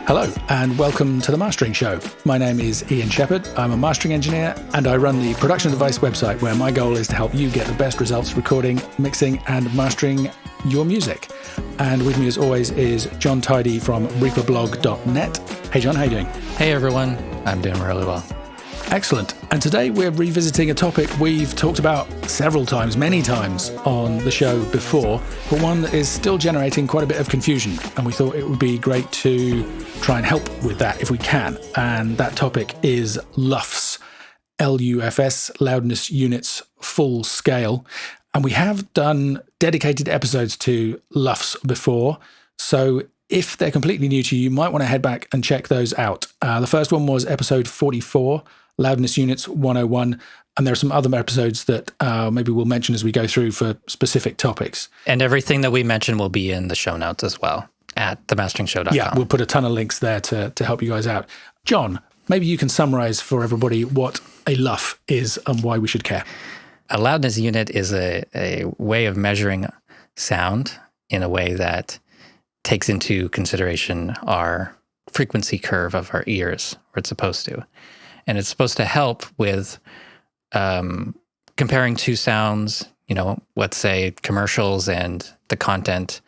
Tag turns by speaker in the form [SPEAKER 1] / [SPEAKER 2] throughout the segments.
[SPEAKER 1] Hello, and welcome to The Mastering Show. My name is Ian Shepherd. I'm a mastering engineer, and I run the production device website where my goal is to help you get the best results recording, mixing, and mastering your music. And with me, as always, is John Tidy from reaperblog.net. Hey, John, how you doing?
[SPEAKER 2] Hey, everyone. I'm doing really well.
[SPEAKER 1] Excellent. And today we're revisiting a topic we've talked about several times, many times on the show before, but one that is still generating quite a bit of confusion. And we thought it would be great to try and help with that if we can. And that topic is LUFS, LUFS, loudness units, full scale. And we have done dedicated episodes to LUFS before. So if they're completely new to you, you might want to head back and check those out. The first one was episode 44. Loudness Units 101, and there are some other episodes that maybe we'll mention as we go through for specific topics.
[SPEAKER 2] And everything that we mentioned will be in the show notes as well at themasteringshow.com.
[SPEAKER 1] Yeah, we'll put a ton of links there to help you guys out. John, maybe you can summarize for everybody what a LUF is and why we should care.
[SPEAKER 2] A loudness unit is a way of measuring sound in a way that takes into consideration our frequency curve of our ears, where it's supposed to. And it's supposed to help with comparing two sounds. You know, let's say commercials and the content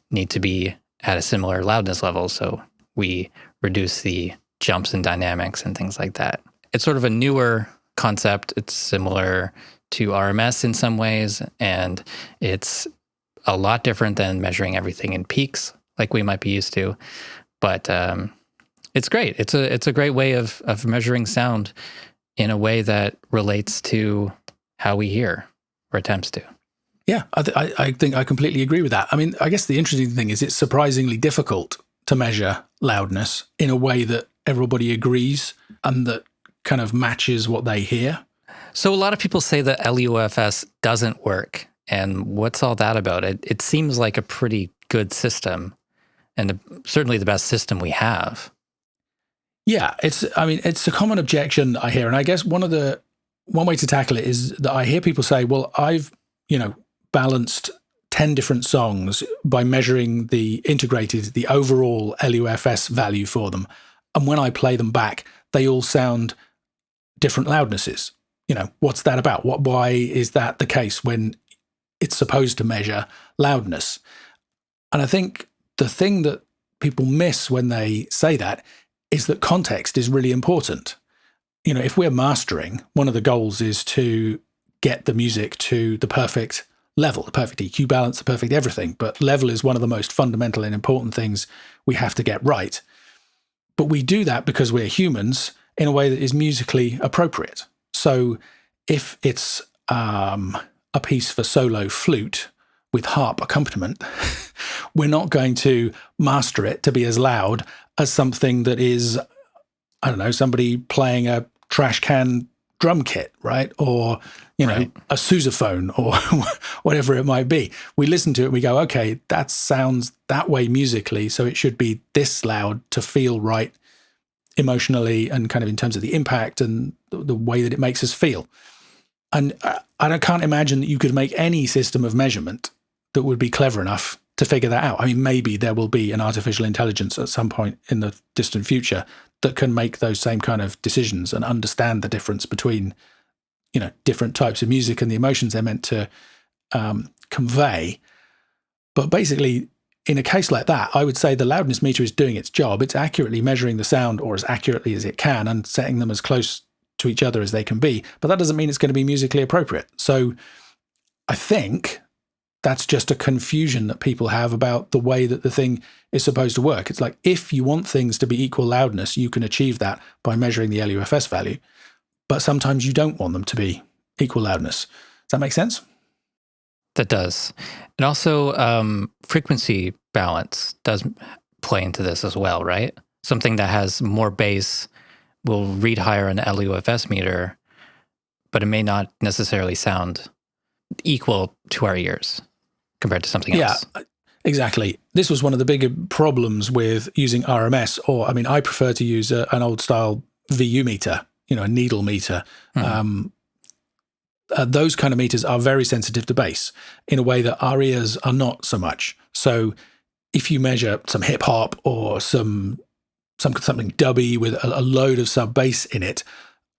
[SPEAKER 2] need to be at a similar loudness level, so we reduce the jumps in dynamics and things like that. It's sort of a newer concept. It's similar to RMS in some ways, and it's a lot different than measuring everything in peaks like we might be used to. But it's great. It's a great way of measuring sound in a way that relates to how we hear, or attempts to.
[SPEAKER 1] Yeah, I think I completely agree with that. I mean, I guess the interesting thing is it's surprisingly difficult to measure loudness in a way that everybody agrees and that kind of matches what they hear.
[SPEAKER 2] So a lot of people say that LUFS doesn't work. And what's all that about? It seems like a pretty good system, and certainly the best system we have.
[SPEAKER 1] Yeah, it's a common objection I hear. And I guess one way to tackle it is that I hear people say, well, I've, balanced 10 different songs by measuring the overall LUFS value for them. And when I play them back, they all sound different loudnesses. What's that about? Why is that the case when it's supposed to measure loudness? And I think the thing that people miss when they say that is that context is really important. If we're mastering, one of the goals is to get the music to the perfect level, the perfect EQ balance, the perfect everything. But level is one of the most fundamental and important things we have to get right. But we do that because we're humans in a way that is musically appropriate. So if it's a piece for solo flute with harp accompaniment, we're not going to master it to be as loud as something that is, I don't know, somebody playing a trash can drum kit, right? Or,
[SPEAKER 2] Right.
[SPEAKER 1] a sousaphone or whatever it might be. We listen to it and we go, okay, that sounds that way musically, so it should be this loud to feel right emotionally and kind of in terms of the impact and the way that it makes us feel. And I can't imagine that you could make any system of measurement that would be clever enough to figure that out. I mean, maybe there will be an artificial intelligence at some point in the distant future that can make those same kind of decisions and understand the difference between, different types of music and the emotions they're meant to convey. But basically, in a case like that, I would say the loudness meter is doing its job. It's accurately measuring the sound, or as accurately as it can, and setting them as close to each other as they can be. But that doesn't mean it's going to be musically appropriate. So I think that's just a confusion that people have about the way that the thing is supposed to work. It's like, if you want things to be equal loudness, you can achieve that by measuring the LUFS value. But sometimes you don't want them to be equal loudness. Does that make sense?
[SPEAKER 2] That does. And also frequency balance does play into this as well, right? Something that has more bass will read higher on the LUFS meter, but it may not necessarily sound equal to our ears compared to something else.
[SPEAKER 1] Yeah, exactly. This was one of the bigger problems with using RMS, or, I prefer to use an old style VU meter, a needle meter. Those kind of meters are very sensitive to bass in a way that our ears are not so much. So if you measure some hip hop or some something dubby with a load of sub bass in it,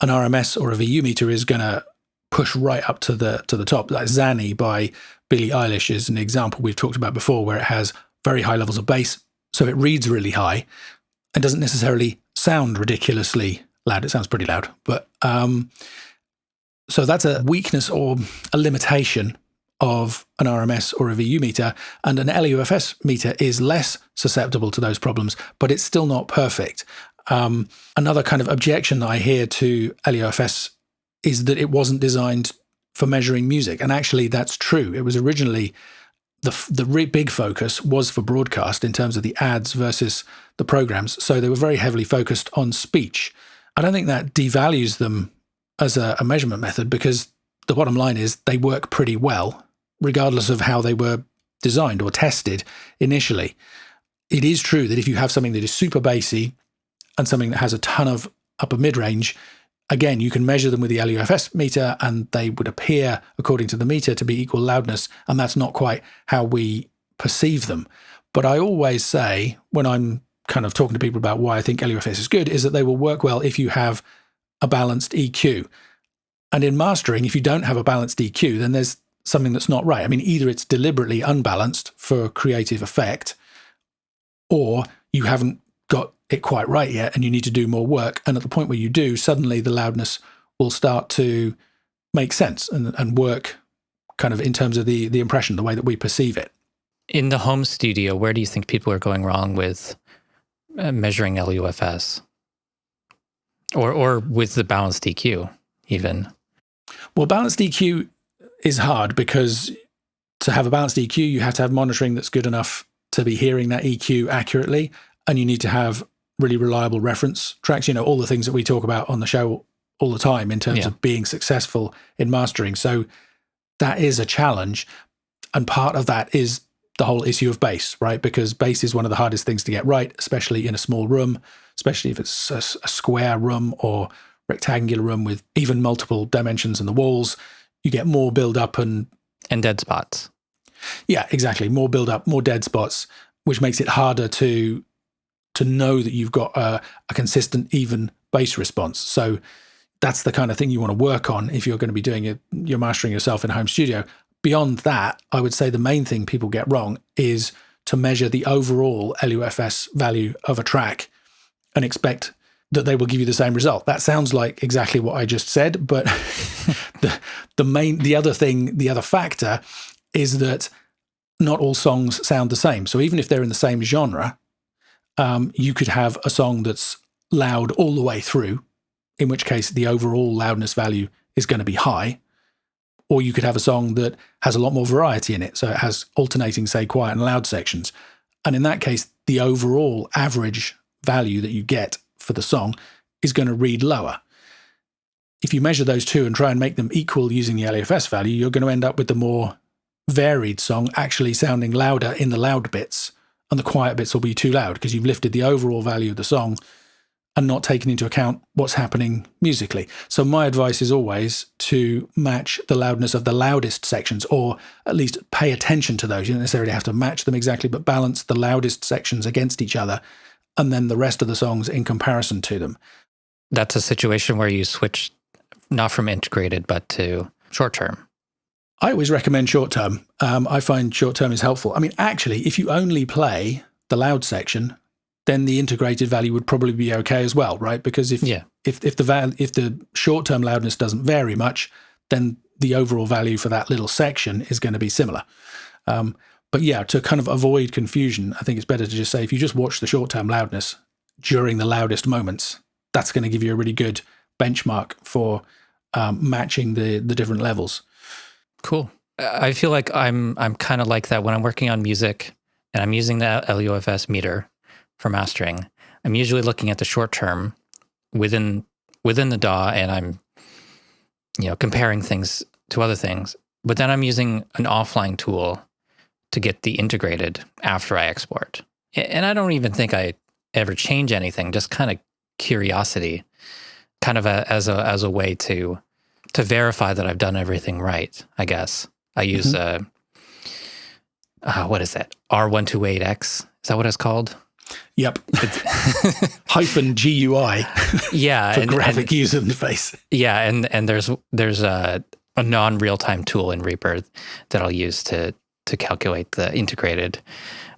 [SPEAKER 1] an RMS or a VU meter is going to push right up to the top. Like Zanny by Billie Eilish is an example we've talked about before, where it has very high levels of bass, so it reads really high and doesn't necessarily sound ridiculously loud. It sounds pretty loud, but so that's a weakness or a limitation of an RMS or a VU meter, and an LUFS meter is less susceptible to those problems, but it's still not perfect. Another kind of objection that I hear to LUFS is that it wasn't designed for measuring music, and actually that's true. It was originally the big focus was for broadcast in terms of the ads versus the programs, so they were very heavily focused on speech. I don't think that devalues them as a measurement method, because the bottom line is they work pretty well, regardless of how they were designed or tested initially. It is true that if you have something that is super bassy and something that has a ton of upper mid-range, again, you can measure them with the LUFS meter and they would appear, according to the meter, to be equal loudness, and that's not quite how we perceive them. But I always say, when I'm kind of talking to people about why I think LUFS is good, is that they will work well if you have a balanced EQ. And in mastering, if you don't have a balanced EQ, then there's something that's not right. I mean, either it's deliberately unbalanced for creative effect, or you haven't got it quite right yet and you need to do more work. And at the point where you do, suddenly the loudness will start to make sense and work kind of in terms of the impression, the way that we perceive it.
[SPEAKER 2] In the home studio, where do you think people are going wrong with measuring LUFS? Or with the balanced EQ, even?
[SPEAKER 1] Well, balanced EQ is hard, because to have a balanced EQ, you have to have monitoring that's good enough to be hearing that EQ accurately, and you need to have really reliable reference tracks, all the things that we talk about on the show all the time in terms of being successful in mastering. So that is a challenge, and part of that is the whole issue of bass, right? Because bass is one of the hardest things to get right, especially in a small room, especially if it's a square room or rectangular room with even multiple dimensions in the walls. You get more build up and
[SPEAKER 2] dead spots.
[SPEAKER 1] Yeah, exactly. More build up, more dead spots, which makes it harder to know that you've got a consistent, even bass response. So that's the kind of thing you want to work on if you're going to be doing your mastering yourself in a home studio. Beyond that, I would say the main thing people get wrong is to measure the overall LUFS value of a track and expect that they will give you the same result. That sounds like exactly what I just said, but the other factor is that not all songs sound the same. So even if they're in the same genre, you could have a song that's loud all the way through, in which case the overall loudness value is going to be high. Or you could have a song that has a lot more variety in it. So it has alternating, say, quiet and loud sections. And in that case, the overall average value that you get for the song is going to read lower. If you measure those two and try and make them equal using the LUFS value, you're going to end up with the more varied song actually sounding louder in the loud bits, and the quiet bits will be too loud because you've lifted the overall value of the song and not taken into account what's happening musically. So my advice is always to match the loudness of the loudest sections, or at least pay attention to those. You don't necessarily have to match them exactly, but balance the loudest sections against each other, and then the rest of the songs in comparison to them.
[SPEAKER 2] That's a situation where you switch not from integrated, but to short-term.
[SPEAKER 1] I always recommend short-term. I find short-term is helpful. I mean, actually, if you only play the loud section, then the integrated value would probably be okay as well, right? Because if the short-term loudness doesn't vary much, then the overall value for that little section is going to be similar. But yeah, to kind of avoid confusion, I think it's better to just say, if you just watch the short-term loudness during the loudest moments, that's going to give you a really good benchmark for matching the different levels.
[SPEAKER 2] Cool. I feel like I'm kind of like that when I'm working on music and I'm using the LUFS meter for mastering. I'm usually looking at the short term within the DAW, and I'm comparing things to other things. But then I'm using an offline tool to get the integrated after I export. And I don't even think I ever change anything, just kind of curiosity, kind of as a way to verify that I've done everything right, I guess. I use, what is that? R128X? Is that what it's called?
[SPEAKER 1] Yep. Hyphen GUI
[SPEAKER 2] Yeah.
[SPEAKER 1] for graphic user interface.
[SPEAKER 2] Yeah. And there's a non-real-time tool in Reaper that I'll use to calculate the integrated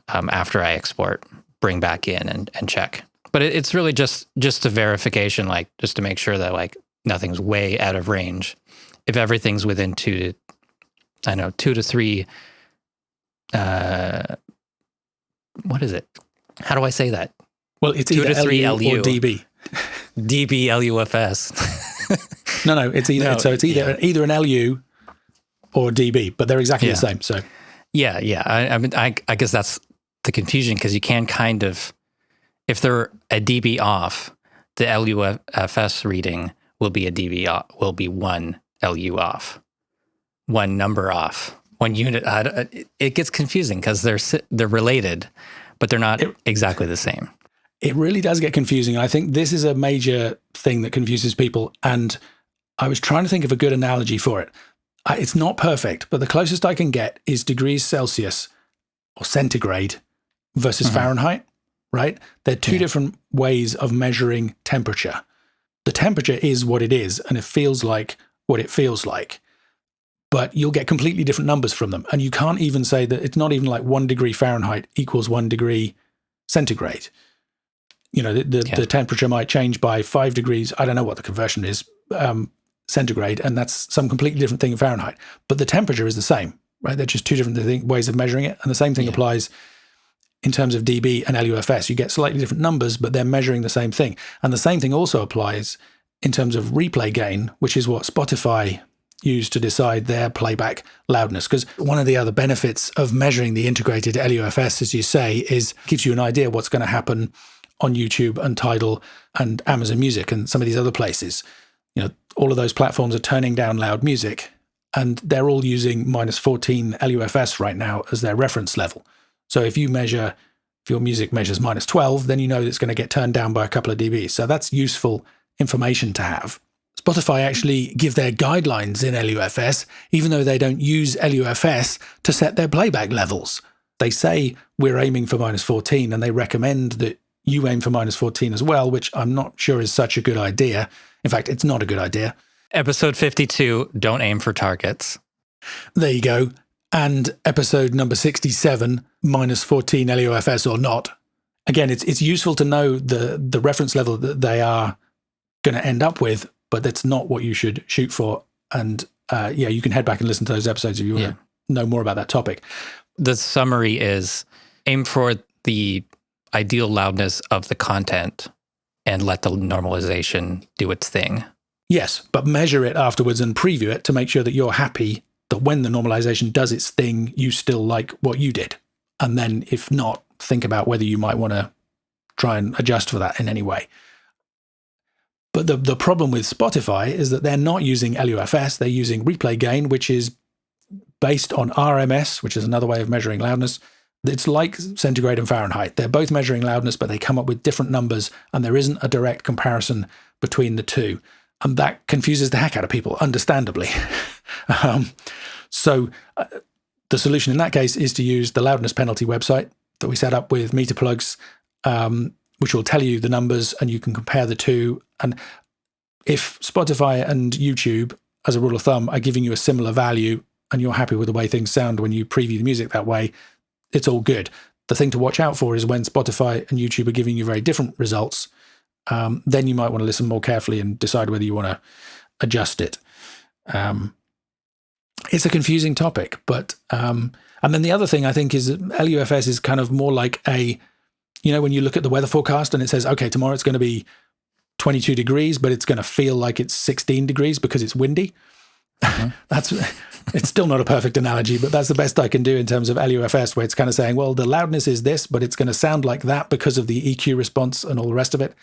[SPEAKER 2] after I export, bring back in and check. But it's really just a verification, like just to make sure that like nothing's way out of range. If everything's within 2 to 3, what is it? How do I say that?
[SPEAKER 1] Well, it's
[SPEAKER 2] 2
[SPEAKER 1] either
[SPEAKER 2] to 3
[SPEAKER 1] LU or DB.
[SPEAKER 2] DB LUFS.
[SPEAKER 1] No, it's either.
[SPEAKER 2] No,
[SPEAKER 1] so it's either an LU or DB, but they're exactly the same. So
[SPEAKER 2] yeah. I mean, I guess that's the confusion, because you can kind of, if they're a dB off, the LUFS reading will be a dB off, will be one LU off, one number off, one unit. It gets confusing because they're related, but they're not exactly the same.
[SPEAKER 1] It really does get confusing. I think this is a major thing that confuses people. And I was trying to think of a good analogy for it. It's not perfect, but the closest I can get is degrees Celsius or centigrade versus Fahrenheit, right? They're two different ways of measuring temperature. The temperature is what it is, and it feels like what it feels like. But you'll get completely different numbers from them. And you can't even say that it's not even like 1 degree Fahrenheit equals 1 degree centigrade. You know, the temperature might change by 5 degrees. I don't know what the conversion is, centigrade, and that's some completely different thing in Fahrenheit. But the temperature is the same, right? They're just two different ways of measuring it. And the same thing applies in terms of dB and LUFS. You get slightly different numbers, but they're measuring the same thing. And the same thing also applies in terms of replay gain, which is what Spotify use to decide their playback loudness. Because one of the other benefits of measuring the integrated LUFS, as you say, is it gives you an idea what's going to happen on YouTube and Tidal and Amazon Music and some of these other places. You know, all of those platforms are turning down loud music, and they're all using -14 LUFS right now as their reference level. So if your music measures -12, then you know it's going to get turned down by a couple of dB. So that's useful information to have. Spotify actually give their guidelines in LUFS, even though they don't use LUFS to set their playback levels. They say we're aiming for -14, and they recommend that you aim for -14 as well, which I'm not sure is such a good idea. In fact, it's not a good idea.
[SPEAKER 2] Episode 52, don't aim for targets.
[SPEAKER 1] There you go. And episode number 67, -14 LUFS or not. Again, it's useful to know the reference level that they are going to end up with, but that's not what you should shoot for. And you can head back and listen to those episodes if you want to know more about that topic.
[SPEAKER 2] The summary is aim for the ideal loudness of the content and let the normalization do its thing.
[SPEAKER 1] Yes, but measure it afterwards and preview it to make sure that you're happy that when the normalization does its thing, you still like what you did. And then if not, think about whether you might want to try and adjust for that in any way. But the problem with Spotify is that they're not using LUFS, they're using replay gain, which is based on RMS, which is another way of measuring loudness. It's like centigrade and Fahrenheit. They're both measuring loudness, but they come up with different numbers, and there isn't a direct comparison between the two. And that confuses the heck out of people, understandably. So the solution in that case is to use the loudness penalty website that we set up with meter plugs, which will tell you the numbers, and you can compare the two. And if Spotify and YouTube, as a rule of thumb, are giving you a similar value, and you're happy with the way things sound when you preview the music that way, it's all good. The thing to watch out for is when Spotify and YouTube are giving you very different results, then you might want to listen more carefully and decide whether you want to adjust it. It's a confusing topic, but and then the other thing I think is that LUFS is kind of more like when you look at the weather forecast and it says, okay, tomorrow it's going to be 22 degrees, but it's going to feel like it's 16 degrees because it's windy. It's still not a perfect analogy, but that's the best I can do in terms of LUFS, where it's kind of saying, well, the loudness is this, but it's going to sound like that because of the EQ response and all the rest of it.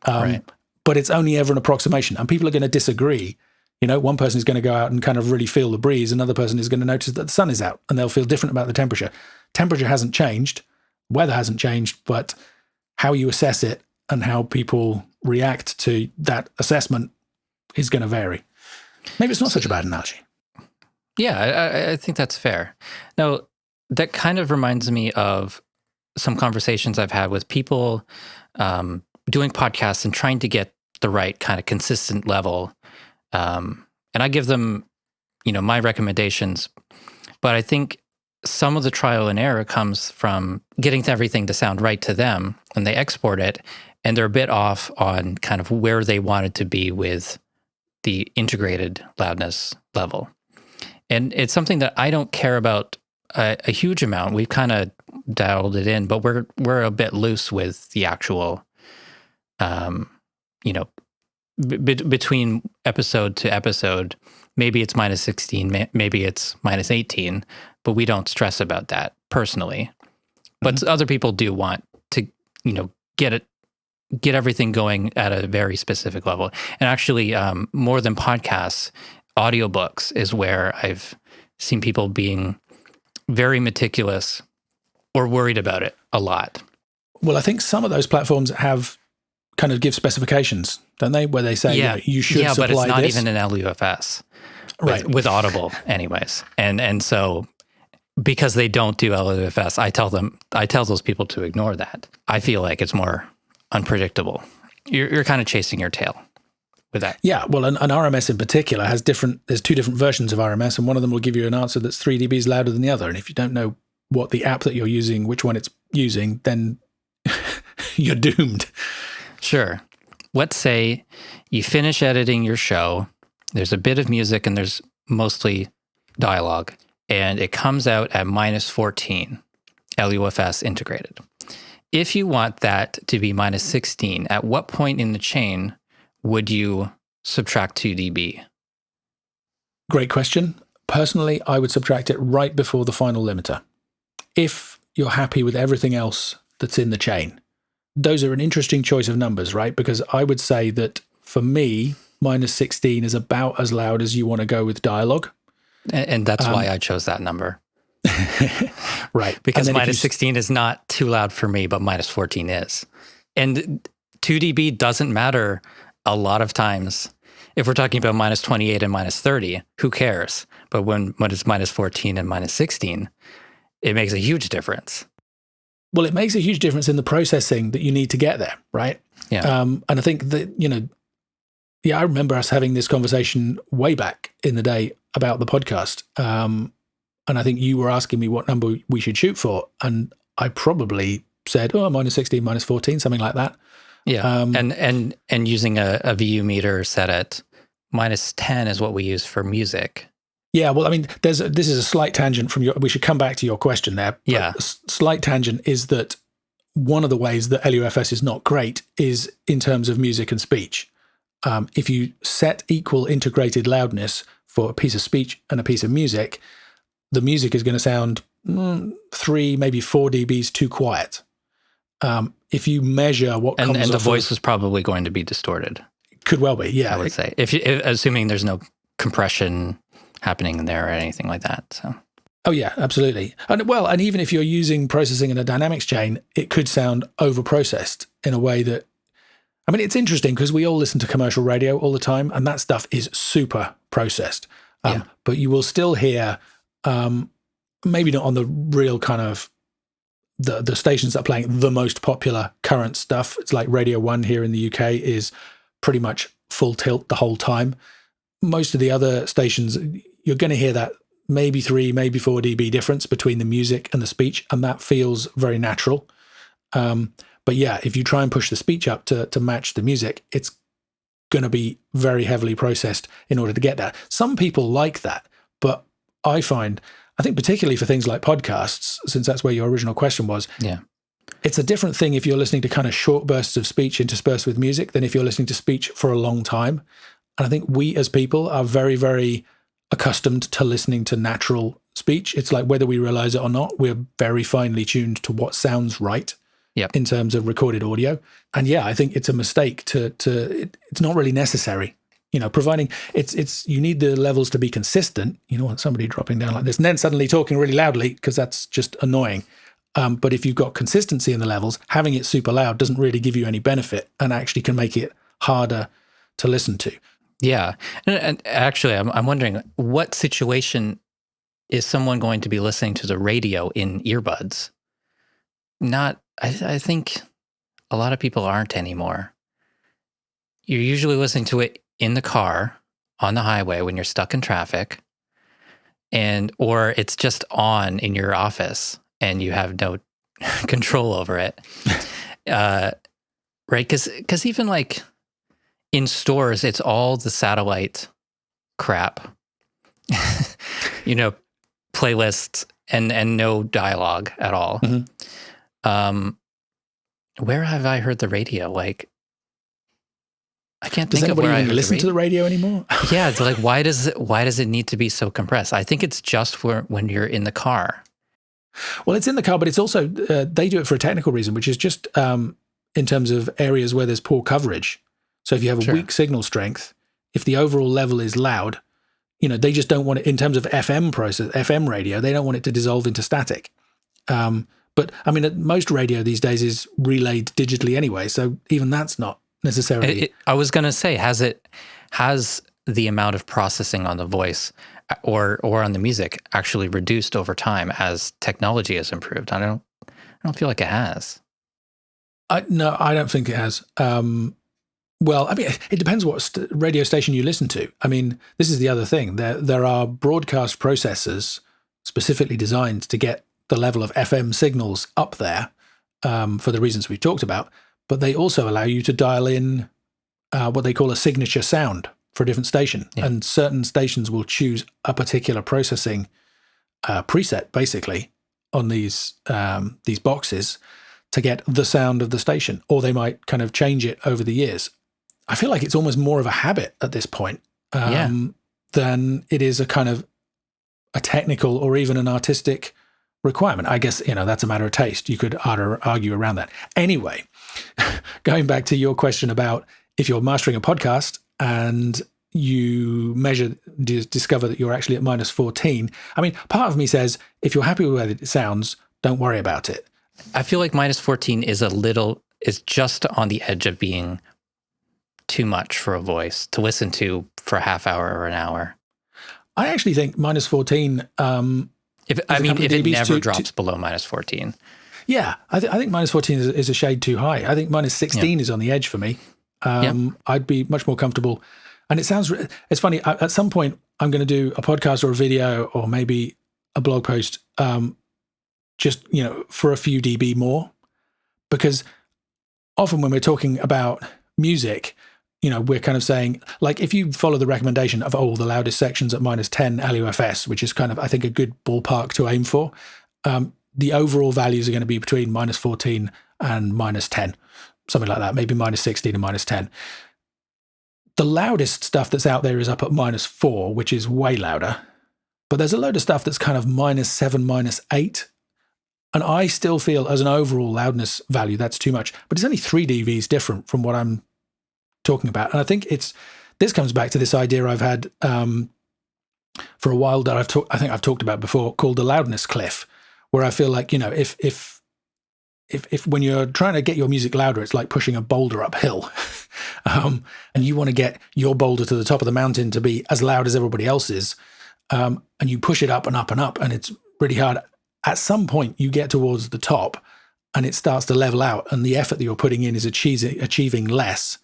[SPEAKER 1] Right. But it's only ever an approximation, and people are going to disagree. One person is going to go out and kind of really feel the breeze. Another person is going to notice that the sun is out, and they'll feel different about the temperature. Temperature hasn't changed. Weather hasn't changed, but how you assess it and how people react to that assessment is going to vary. Maybe it's not such a bad analogy.
[SPEAKER 2] Yeah, I think that's fair. Now, that kind of reminds me of some conversations I've had with people doing podcasts and trying to get the right kind of consistent level. And I give them, my recommendations. But I think some of the trial and error comes from getting everything to sound right to them, and they export it, and they're a bit off on kind of where they wanted to be with the integrated loudness level. And it's something that I don't care about a huge amount. We've kind of dialed it in, but we're a bit loose with the actual, between episode to episode. Maybe it's minus 16, maybe it's minus 18, but we don't stress about that personally. But other people do want to, get everything going at a very specific level. And actually, more than podcasts, audiobooks is where I've seen people being very meticulous or worried about it a lot.
[SPEAKER 1] Well, I think some of those platforms have kind of give specifications, don't they? Where they say, you should supply this. Yeah, but it's
[SPEAKER 2] not even an LUFS.
[SPEAKER 1] Right.
[SPEAKER 2] With Audible anyways. And so because they don't do LUFS, I tell those people to ignore that. I feel like it's more unpredictable. You're kind of chasing your tail with that.
[SPEAKER 1] Yeah, well, an RMS in particular has there's two different versions of RMS, and one of them will give you an answer that's 3 dBs louder than the other. And if you don't know what the app that you're using, which one it's using, then you're doomed.
[SPEAKER 2] Sure. Let's say you finish editing your show, there's a bit of music and there's mostly dialogue, and it comes out at minus 14, LUFS integrated. If you want that to be minus 16, at what point in the chain would you subtract 2 dB?
[SPEAKER 1] Great question. Personally, I would subtract it right before the final limiter. If you're happy with everything else that's in the chain. Those are an interesting choice of numbers, right? Because I would say that for me, minus 16 is about as loud as you want to go with dialogue.
[SPEAKER 2] And that's why I chose that number.
[SPEAKER 1] Right.
[SPEAKER 2] Because minus 16 is not too loud for me, but minus 14 is. And 2 dB doesn't matter a lot of times. If we're talking about minus 28 and minus 30, who cares? But when it's minus 14 and minus 16, it makes a huge difference.
[SPEAKER 1] Well, it makes a huge difference in the processing that you need to get there, right?
[SPEAKER 2] Yeah.
[SPEAKER 1] And I think that, I remember us having this conversation way back in the day about the podcast. And I think you were asking me what number we should shoot for. And I probably said, minus 16, minus 14, something like that.
[SPEAKER 2] Yeah. And using a VU meter set at minus 10 is what we use for music.
[SPEAKER 1] Yeah, well, I mean, this is a slight tangent from we should come back to your question there.
[SPEAKER 2] Yeah.
[SPEAKER 1] A slight tangent is that one of the ways that LUFS is not great is in terms of music and speech. If you set equal integrated loudness for a piece of speech and a piece of music, the music is going to sound 3, maybe 4 dBs too quiet. If you measure what comes
[SPEAKER 2] and the voice is probably going to be distorted.
[SPEAKER 1] Could well be, yeah.
[SPEAKER 2] I would say, if assuming there's no compression happening in there or anything like that. So.
[SPEAKER 1] Oh yeah, absolutely. And even if you're using processing in a dynamics chain, it could sound over-processed in a way that, it's interesting because we all listen to commercial radio all the time, and that stuff is super processed. But you will still hear, maybe not on the real kind of the stations that are playing the most popular current stuff. It's like Radio 1 here in the UK is pretty much full tilt the whole time. Most of the other stations, you're going to hear that maybe 3, maybe 4 dB difference between the music and the speech, and that feels very natural. But yeah, if you try and push the speech up to match the music, it's going to be very heavily processed in order to get that. Some people like that, but I think particularly for things like podcasts, since that's where your original question was, it's a different thing if you're listening to kind of short bursts of speech interspersed with music than if you're listening to speech for a long time. And I think we as people are very, very accustomed to listening to natural speech. It's like whether we realize it or not, we're very finely tuned to what sounds right in terms of recorded audio. And I think it's a mistake it's not really necessary. Providing you need the levels to be consistent. You don't want somebody dropping down like this and then suddenly talking really loudly because that's just annoying. But if you've got consistency in the levels, having it super loud doesn't really give you any benefit and actually can make it harder to listen to.
[SPEAKER 2] Yeah. And actually, I'm wondering, what situation is someone going to be listening to the radio in earbuds? I think a lot of people aren't anymore. You're usually listening to it in the car, on the highway when you're stuck in traffic, or it's just on in your office and you have no control over it. Right? Because even like in stores, it's all the satellite crap, playlists and no dialogue at all.
[SPEAKER 1] Mm-hmm.
[SPEAKER 2] Where have I heard the radio? Like, I can't
[SPEAKER 1] Does
[SPEAKER 2] think of where
[SPEAKER 1] anybody
[SPEAKER 2] I
[SPEAKER 1] even
[SPEAKER 2] heard
[SPEAKER 1] listen to the radio anymore?
[SPEAKER 2] Yeah, it's like, why does it need to be so compressed? I think it's just for when you're in the car.
[SPEAKER 1] Well, it's in the car, but it's also, they do it for a technical reason, which is just in terms of areas where there's poor coverage. So if you have a weak signal strength, if the overall level is loud, they just don't want it, in terms of FM radio, they don't want it to dissolve into static. But I mean, most radio these days is relayed digitally anyway, so even that's not necessarily.
[SPEAKER 2] I was going to say, has the amount of processing on the voice or on the music actually reduced over time as technology has improved? I don't feel like it has.
[SPEAKER 1] No, I don't think it has. Well, I mean, it depends what radio station you listen to. I mean, this is the other thing. There are broadcast processors specifically designed to get the level of FM signals up there for the reasons we've talked about, but they also allow you to dial in what they call a signature sound for a different station. Yeah. And certain stations will choose a particular processing preset, basically, on these boxes to get the sound of the station, or they might kind of change it over the years. I feel like it's almost more of a habit at this point than it is a kind of a technical or even an artistic requirement. I guess, that's a matter of taste. You could argue around that. Anyway, going back to your question about if you're mastering a podcast and you discover that you're actually at minus 14. I mean, part of me says, if you're happy with the way it sounds, don't worry about it.
[SPEAKER 2] I feel like minus 14 is just on the edge of being too much for a voice to listen to for a half hour or an hour.
[SPEAKER 1] I actually think minus 14...
[SPEAKER 2] if it never drops below minus 14.
[SPEAKER 1] Yeah, I think minus 14 is a shade too high. I think minus 16 is on the edge for me. I'd be much more comfortable. And it's funny, at some point I'm going to do a podcast or a video or maybe a blog post just, for a few dB more. Because often when we're talking about music, we're kind of saying, like, if you follow the recommendation of the loudest sections at minus 10 LUFS, which is kind of, I think, a good ballpark to aim for, the overall values are going to be between minus 14 and minus 10, something like that, maybe minus 16 and minus 10. The loudest stuff that's out there is up at minus 4, which is way louder. But there's a load of stuff that's kind of minus 7, minus 8. And I still feel as an overall loudness value, that's too much. But it's only 3 dBs different from what I'm talking about. And I think this comes back to this idea I've had for a while that I think I've talked about before, called the loudness cliff, where I feel like, if when you're trying to get your music louder, it's like pushing a boulder uphill, and you want to get your boulder to the top of the mountain to be as loud as everybody else's, and you push it up and up and up, and it's really hard. At some point, you get towards the top, and it starts to level out, and the effort that you're putting in is achieving less.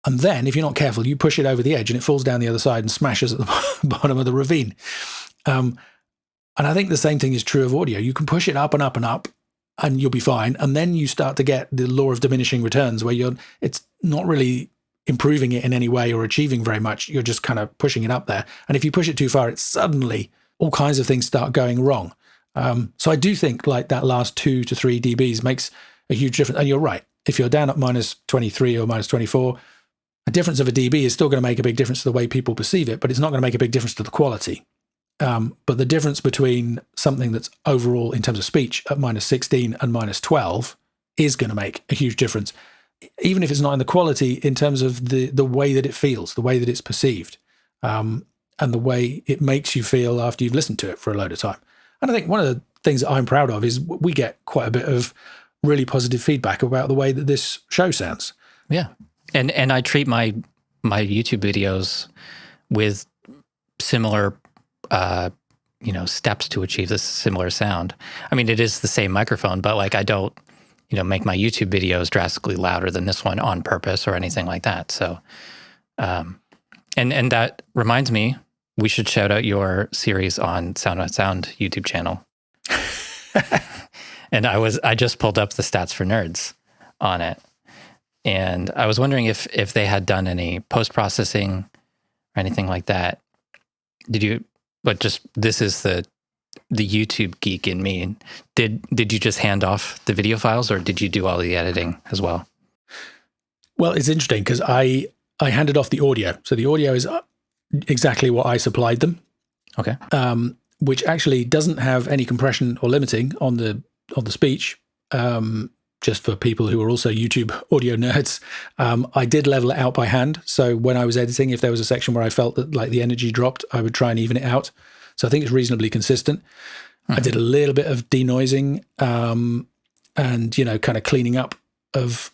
[SPEAKER 1] And then, if you're not careful, you push it over the edge and it falls down the other side and smashes at the bottom of the ravine. And I think the same thing is true of audio. You can push it up and up and up and you'll be fine. And then you start to get the law of diminishing returns where it's not really improving it in any way or achieving very much. You're just kind of pushing it up there. And if you push it too far, it's suddenly all kinds of things start going wrong. So I do think like that last 2 to 3 dBs makes a huge difference. And you're right. If you're down at minus 23 or minus 24, a difference of a dB is still going to make a big difference to the way people perceive it, but it's not going to make a big difference to the quality. But the difference between something that's overall in terms of speech at minus 16 and minus 12 is going to make a huge difference, even if it's not in the quality, in terms of the way that it feels, the way that it's perceived, and the way it makes you feel after you've listened to it for a load of time. And I think one of the things that I'm proud of is we get quite a bit of really positive feedback about the way that this show sounds.
[SPEAKER 2] Yeah. And I treat my YouTube videos with similar steps to achieve this similar sound. I mean, it is the same microphone, but like I don't, make my YouTube videos drastically louder than this one on purpose or anything like that. So, and that reminds me, we should shout out your series on Sound on Sound YouTube channel. And I just pulled up the stats for nerds on it. And I was wondering if they had done any post-processing or anything like that. This is the YouTube geek in me. Did you just hand off the video files, or did you do all the editing as well?
[SPEAKER 1] Well, it's interesting because I handed off the audio. So the audio is exactly what I supplied them.
[SPEAKER 2] Okay.
[SPEAKER 1] Which actually doesn't have any compression or limiting on the speech. Just for people who are also YouTube audio nerds, I did level it out by hand. So when I was editing, if there was a section where I felt that like the energy dropped, I would try and even it out. So I think it's reasonably consistent. Mm-hmm. I did a little bit of denoising and, kind of cleaning up of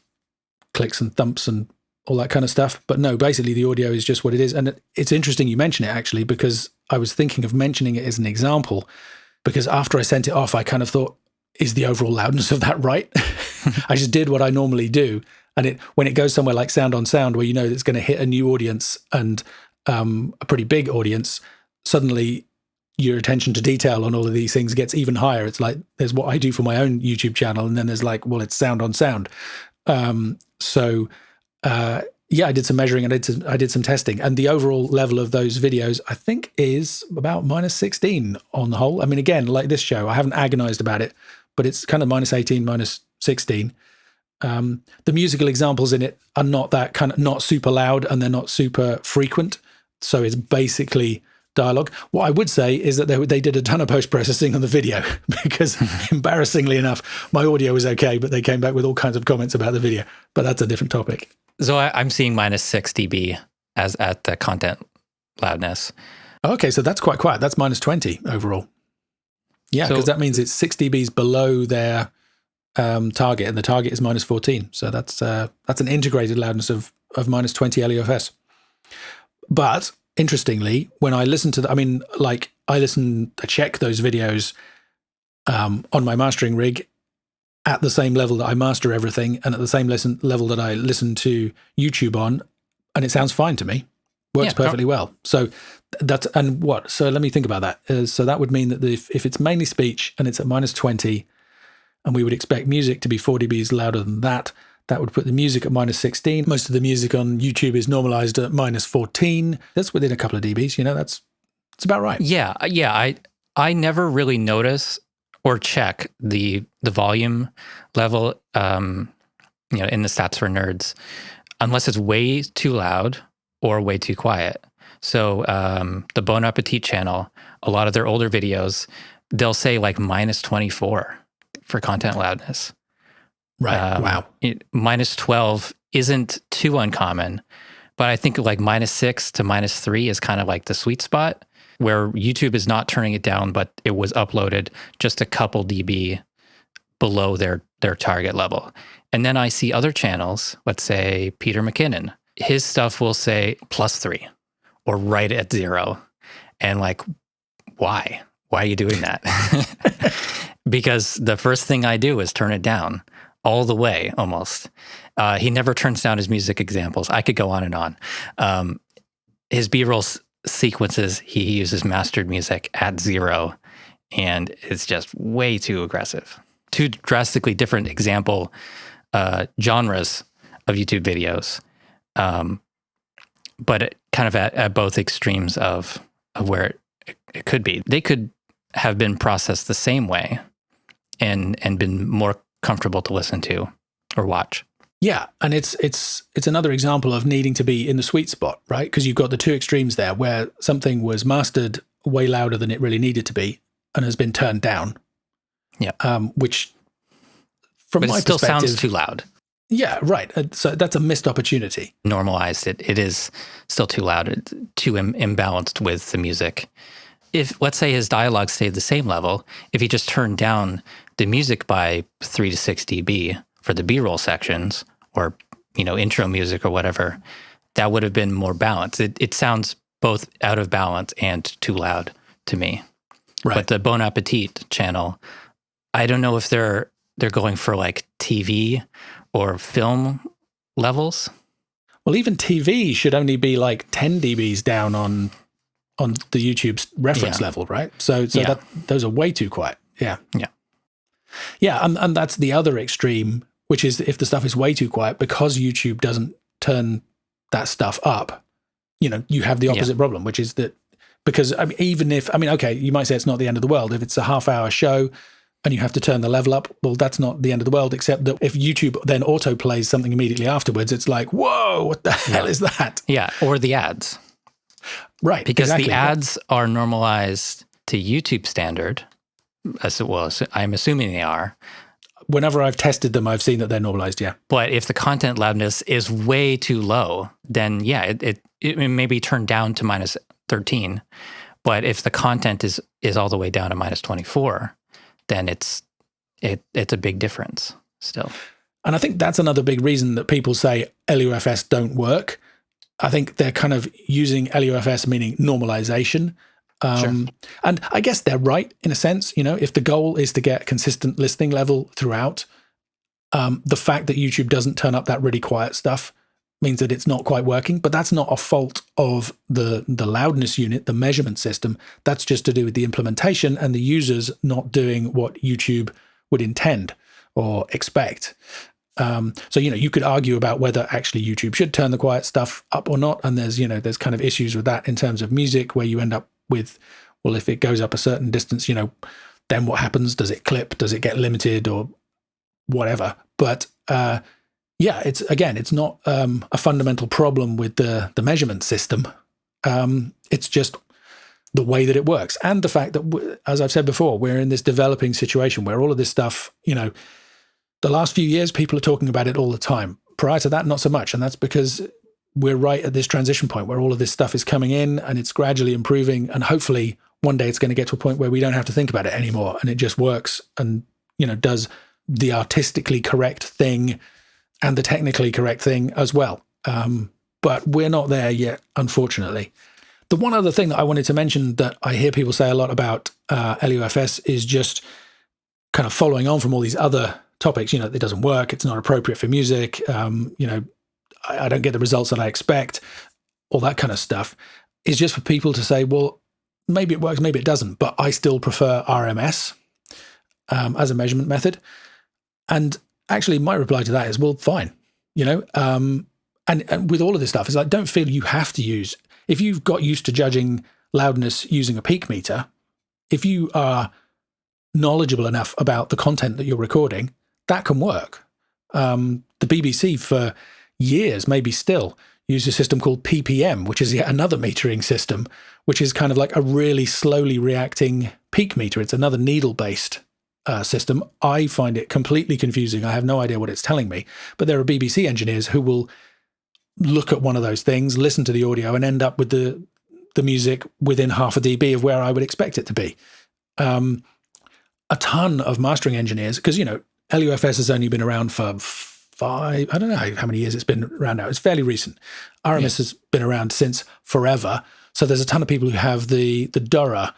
[SPEAKER 1] clicks and thumps and all that kind of stuff. But no, basically the audio is just what it is. And it's interesting you mention it actually, because I was thinking of mentioning it as an example, because after I sent it off, I kind of thought, is the overall loudness of that right? I just did what I normally do. And when it goes somewhere like Sound on Sound, where it's going to hit a new audience and a pretty big audience, suddenly your attention to detail on all of these things gets even higher. It's like, there's what I do for my own YouTube channel, and then there's like, well, it's Sound on Sound. I did some measuring and I did some testing, and the overall level of those videos, I think, is about -16 on the whole. I mean, again, like this show, I haven't agonized about it, but it's kind of -18, -16. The musical examples in it are not super loud, and they're not super frequent. So it's basically dialogue. What I would say is that they did a ton of post-processing on the video, because embarrassingly enough, my audio was okay, but they came back with all kinds of comments about the video. But that's a different topic.
[SPEAKER 2] So I'm seeing -6 dB as at the content loudness.
[SPEAKER 1] Okay, so that's quite quiet. That's -20 overall. Yeah, because that means it's 6 dBs below their target, and the target is -14. So that's an integrated loudness of -20 LUFS. But interestingly, when I listen to I check those videos on my mastering rig at the same level that I master everything, and at the same level that I listen to YouTube on, and it sounds fine to me. Works perfectly well. So so let me think about that. So that would mean that if it's mainly speech and it's at -20, and we would expect music to be 4 dBs louder than that, that would put the music at -16. Most of the music on YouTube is normalized at -14. That's within a couple of dBs. It's about right.
[SPEAKER 2] Yeah. I never really notice or check the volume level, in the stats for nerds, unless it's way too loud or way too quiet. So the Bon Appetit channel, a lot of their older videos, they'll say like -24 for content loudness.
[SPEAKER 1] Right. Wow.
[SPEAKER 2] -12 isn't too uncommon, but I think like -6 to -3 is kind of like the sweet spot, where YouTube is not turning it down, but it was uploaded just a couple dB below their target level. And then I see other channels, let's say Peter McKinnon, his stuff will say +3 or right at 0. And like, why? Why are you doing that? Because the first thing I do is turn it down all the way almost. He never turns down his music examples. I could go on and on. His B-roll sequences, he uses mastered music at 0, and it's just way too aggressive. Two drastically different example genres of YouTube videos, but kind of at both extremes of where it could be. They could have been processed the same way and been more comfortable to listen to or watch.
[SPEAKER 1] Yeah, and it's another example of needing to be in the sweet spot, right? Because you've got the two extremes there, where something was mastered way louder than it really needed to be and has been turned down.
[SPEAKER 2] Yeah,
[SPEAKER 1] which from my
[SPEAKER 2] still
[SPEAKER 1] perspective
[SPEAKER 2] sounds too loud.
[SPEAKER 1] Yeah, right. So that's a missed opportunity.
[SPEAKER 2] Normalized it. It is still too loud, too imbalanced with the music. If, let's say, his dialogue stayed the same level, if he just turned down the music by 3 to 6 dB for the B-roll sections, or intro music or whatever, that would have been more balanced. It sounds both out of balance and too loud to me.
[SPEAKER 1] Right.
[SPEAKER 2] But the Bon Appetit channel, I don't know if they're going for like TV or film levels.
[SPEAKER 1] Well, even TV should only be like 10 dBs down on the YouTube's reference level, right? So that those are way too quiet. Yeah.
[SPEAKER 2] Yeah.
[SPEAKER 1] Yeah, and that's the other extreme, which is if the stuff is way too quiet because YouTube doesn't turn that stuff up, you have the opposite problem, which is that because okay, you might say it's not the end of the world. If it's a half-hour show and you have to turn the level up, well, that's not the end of the world, except that if YouTube then auto-plays something immediately afterwards, it's like, whoa, what the hell is that?
[SPEAKER 2] Yeah, or the ads.
[SPEAKER 1] Right,
[SPEAKER 2] because
[SPEAKER 1] exactly.
[SPEAKER 2] the ads are normalized to YouTube standard. Well, I'm assuming they are.
[SPEAKER 1] Whenever I've tested them, I've seen that they're normalized, yeah.
[SPEAKER 2] But if the content loudness is way too low, then it may be turned down to minus 13. But if the content is all the way down to minus 24, then it's a big difference still.
[SPEAKER 1] And I think that's another big reason that people say LUFS don't work. I think they're kind of using LUFS meaning normalization.
[SPEAKER 2] Sure.
[SPEAKER 1] And I guess they're right in a sense. If the goal is to get consistent listening level throughout, the fact that YouTube doesn't turn up that really quiet stuff means that it's not quite working. But that's not a fault of the loudness unit, the measurement system. That's just to do with the implementation and the users not doing what YouTube would intend or expect. So you could argue about whether actually YouTube should turn the quiet stuff up or not. And there's kind of issues with that in terms of music, where you end up with, well, if it goes up a certain distance, then what happens? Does it clip? Does it get limited or whatever? But it's not a fundamental problem with the measurement system. It's just the way that it works, and the fact that, as I've said before, we're in this developing situation where all of this stuff, the last few years, people are talking about it all the time. Prior to that, not so much. And that's because we're right at this transition point where all of this stuff is coming in and it's gradually improving. And hopefully one day it's going to get to a point where we don't have to think about it anymore. And it just works and, does the artistically correct thing and the technically correct thing as well. But we're not there yet, unfortunately. The one other thing that I wanted to mention that I hear people say a lot about LUFS is just kind of following on from all these other topics. It doesn't work. It's not appropriate for music. I don't get the results that I expect. All that kind of stuff is just for people to say, well, maybe it works, maybe it doesn't, but I still prefer RMS as a measurement method. And actually, my reply to that is, well, fine. And with all of this stuff, it's like, don't feel you have to use. If you've got used to judging loudness using a peak meter, if you are knowledgeable enough about the content that you're recording, that can work. The BBC for years, maybe still, used a system called PPM, which is yet another metering system, which is kind of like a really slowly reacting peak meter. It's another needle-based system. I find it completely confusing. I have no idea what it's telling me. But there are BBC engineers who will look at one of those things, listen to the audio, and end up with the music within half a dB of where I would expect it to be. A ton of mastering engineers, because, LUFS has only been around for I don't know how many years it's been around now. It's fairly recent. RMS has been around since forever. So there's a ton of people who have the Dura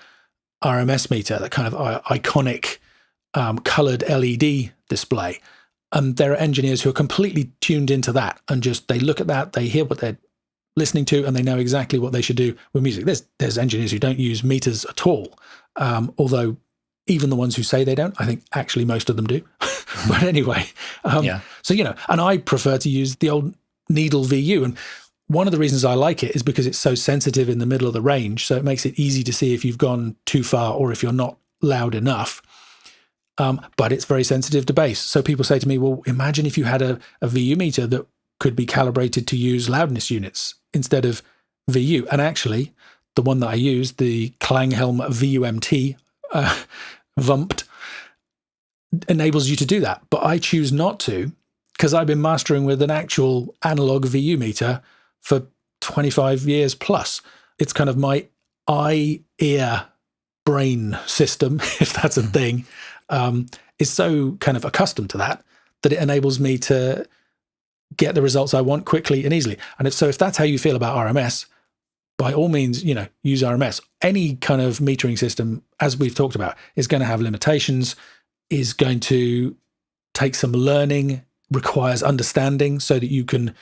[SPEAKER 1] RMS meter, that kind of iconic colored LED display. And there are engineers who are completely tuned into that and just, they look at that, they hear what they're listening to, and they know exactly what they should do with music. There's engineers who don't use meters at all. Although even the ones who say they don't, I think actually most of them do. But anyway, so, and I prefer to use the old needle VU. And one of the reasons I like it is because it's so sensitive in the middle of the range. So it makes it easy to see if you've gone too far or if you're not loud enough. But it's very sensitive to bass. So people say to me, well, imagine if you had a VU meter that could be calibrated to use loudness units instead of VU. And actually, the one that I used, the Klanghelm VUMT, VUMPT, enables you to do that. But I choose not to, because I've been mastering with an actual analog VU meter for 25 years plus. It's kind of my eye, ear, brain system, if that's a thing, is so kind of accustomed to that it enables me to get the results I want quickly and easily. And if that's how you feel about RMS, by all means, use RMS. any kind of metering system, as we've talked about, is going to have limitations, is going to take some learning, requires understanding so that you can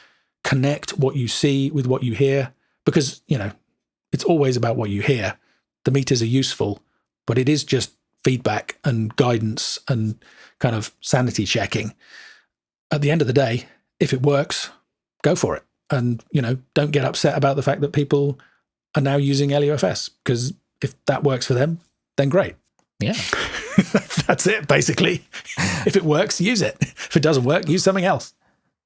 [SPEAKER 1] connect what you see with what you hear. Because, it's always about what you hear. The meters are useful, but it is just feedback and guidance and kind of sanity checking. At the end of the day, if it works, go for it. And, don't get upset about the fact that people are now using LUFS, because if that works for them, then great.
[SPEAKER 2] Yeah.
[SPEAKER 1] That's it, basically. If it works, use it. If it doesn't work, use something else.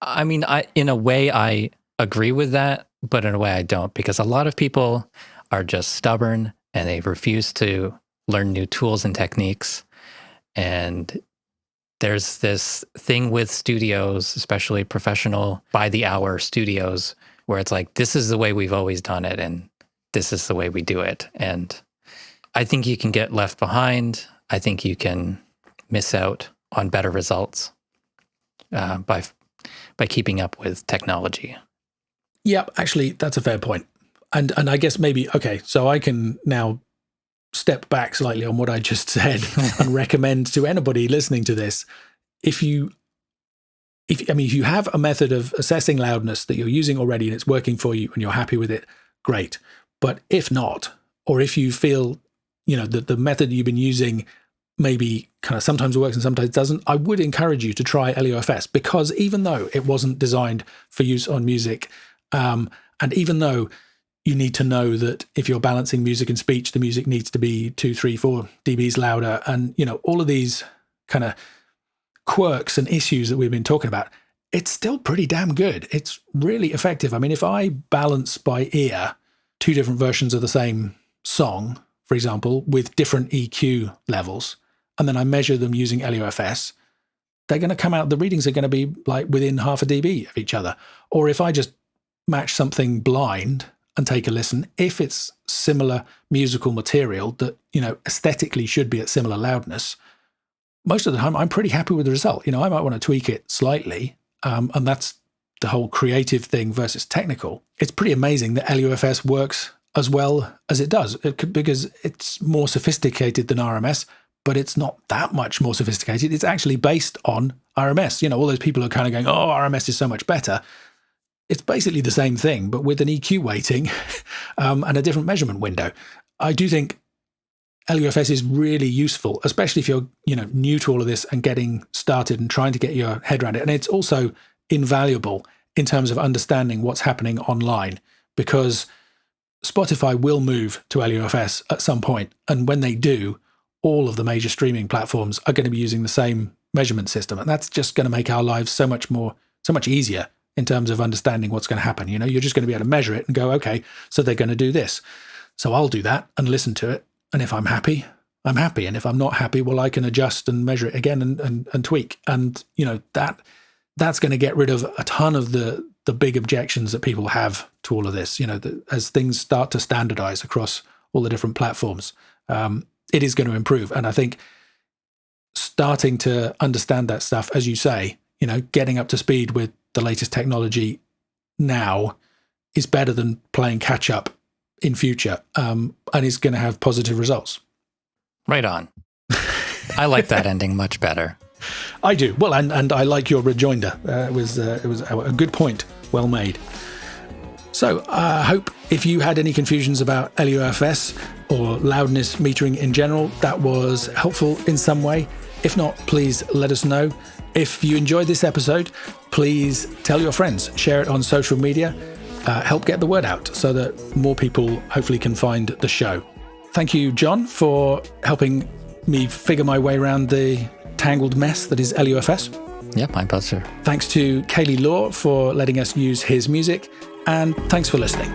[SPEAKER 2] I mean, in a way, I agree with that, but in a way I don't, because a lot of people are just stubborn and they refuse to learn new tools and techniques. And there's this thing with studios, especially professional by the hour studios, where it's like, this is the way we've always done it and this is the way we do it. And I think you can get left behind. I think you can miss out on better results by keeping up with technology.
[SPEAKER 1] Yeah, actually, that's a fair point. And I guess maybe, okay, so I can now step back slightly on what I just said and recommend to anybody listening to this, if you have a method of assessing loudness that you're using already and it's working for you and you're happy with it, great. But if not, or if you feel, that the method you've been using maybe kind of sometimes works and sometimes doesn't, I would encourage you to try LUFS, because even though it wasn't designed for use on music, and even though you need to know that if you're balancing music and speech, the music needs to be 2, 3, 4 dBs louder, and all of these kind of quirks and issues that we've been talking about, it's still pretty damn good. It's really effective. I mean, if I balance by ear 2 different versions of the same song, for example, with different EQ levels, and then I measure them using LUFS, they're going to come out, the readings are going to be like within half a dB of each other. Or if I just match something blind and take a listen, if it's similar musical material that, aesthetically should be at similar loudness, most of the time I'm pretty happy with the result. I might want to tweak it slightly, and that's the whole creative thing versus technical. It's pretty amazing that LUFS works as well as it does, because it's more sophisticated than RMS, but it's not that much more sophisticated. It's actually based on RMS. All those people are kind of going, oh, RMS is so much better. It's basically the same thing, but with an EQ weighting and a different measurement window. I do think LUFS is really useful, especially if you're new to all of this and getting started and trying to get your head around it. And it's also invaluable in terms of understanding what's happening online, because Spotify will move to LUFS at some point. And when they do, all of the major streaming platforms are going to be using the same measurement system. And that's just going to make our lives so much easier in terms of understanding what's going to happen. You're just going to be able to measure it and go, okay, so they're going to do this. So I'll do that and listen to it. And if I'm happy, I'm happy. And if I'm not happy, well, I can adjust and measure it again and tweak. And, that's going to get rid of a ton of the big objections that people have to all of this. As things start to standardize across all the different platforms, it is going to improve. And I think starting to understand that stuff, as you say, getting up to speed with the latest technology now is better than playing catch up in future, and is going to have positive results.
[SPEAKER 2] Right on. I like that ending much better.
[SPEAKER 1] I do. Well, and I like your rejoinder. It was a good point. Well made. So I hope if you had any confusions about LUFS or loudness metering in general, that was helpful in some way. If not, please let us know. If you enjoyed this episode, please tell your friends, share it on social media, help get the word out so that more people hopefully can find the show. Thank you, John, for helping me figure my way around the tangled mess that is LUFS.
[SPEAKER 2] Yep, my pleasure.
[SPEAKER 1] Thanks to Kaylee Law for letting us use his music, and thanks for listening.